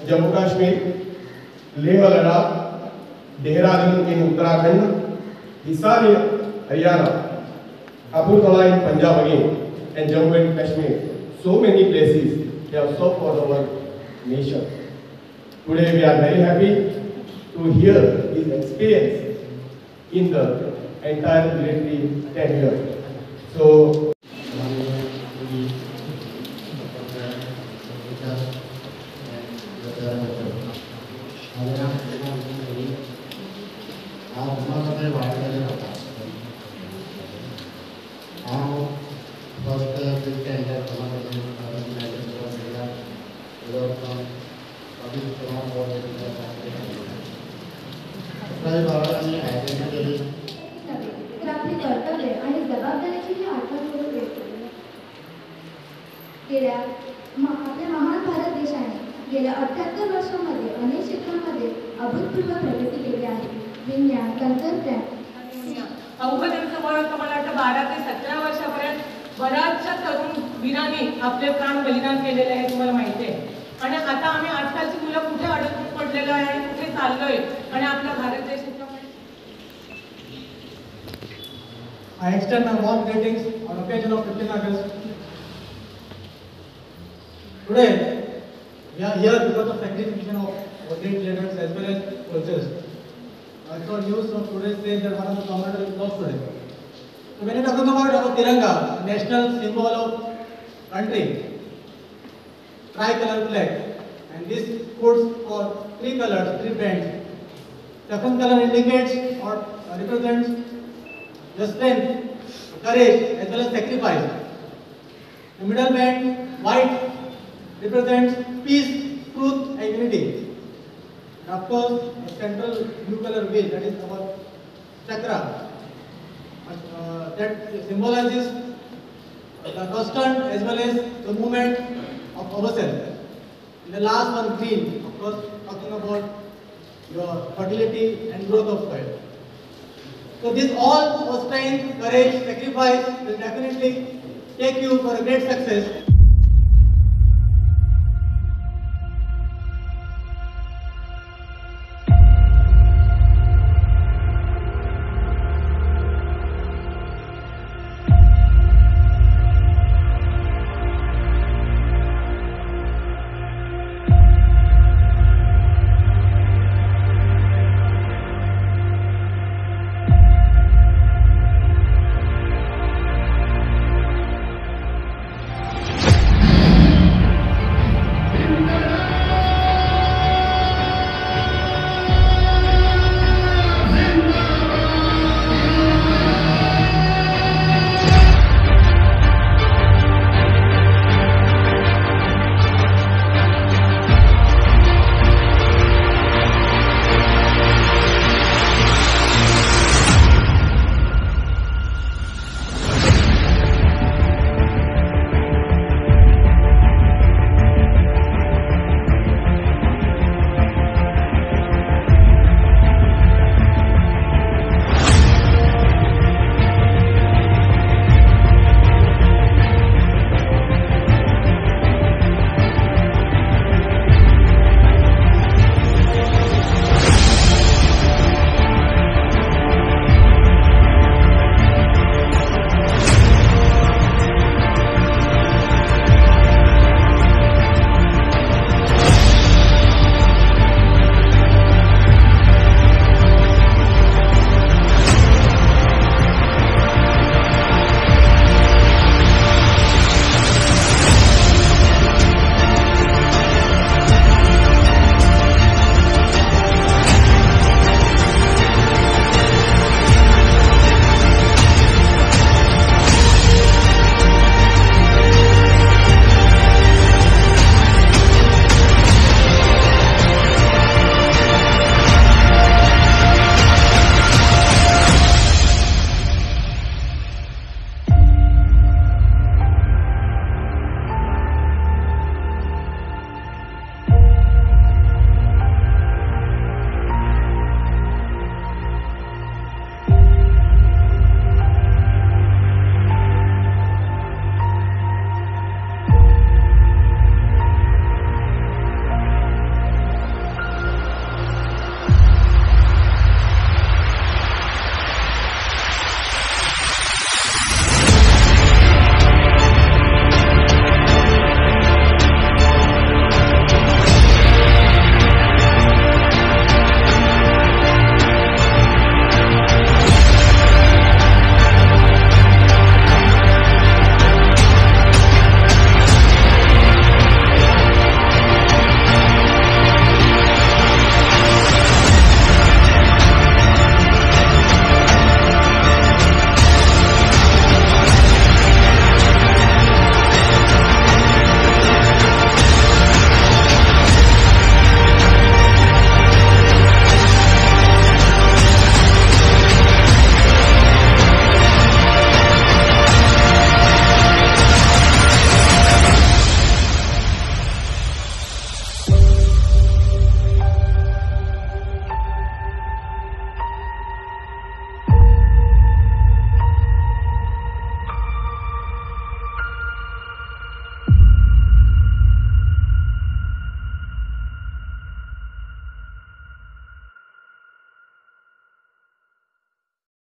Jammu Kashmir, Leh Ladakh, Dehradun in Uttarakhand, Hisar in Haryana, Kapurthala in Punjab again, and Jammu and Kashmir. So many places they have served for our nation. Today we are very happy to hear his experience in the entire military tenure. So आपल्या महान भारत देशाने गेल्या 78 वर्षांमध्ये अनेक क्षेत्रांमध्ये अभूतपूर्व प्रगती केली आहे. विज्ञान, तंत्रज्ञान, अवघ्यांचं वय मला वाटतं 12 ते 17 वर्षापर्यंत बऱ्याचशा तरुण वीरांनी आपले प्राण बलिदान केलेले आहे, तुम्हाला माहिती आहे. आणि आता आम्ही आजकालची मुलं कुठे अडकून पडलेलो आहे, कुठे चाललोय आणि आपला भारत देश I extend my warm greetings on occasion of 15 August. Today, we are here because of sacrifice of our great leaders as well as soldiers. I saw news from today's day that one of the commanders is lost today. So when you talk about our Tiranga, national symbol of country, tricolor flag, and this codes for 3 colors, 3 bands. Second color indicates or represents the strength, courage as well as sacrifice. The middle band, white, represents peace, truth and unity. And of course, the central blue color wheel, that is our chakra, that symbolizes the constant as well as the movement of ourselves. And the last one, green, of course, talking about your fertility and growth of soil. So this all strength, courage, sacrifice will definitely take you for a great success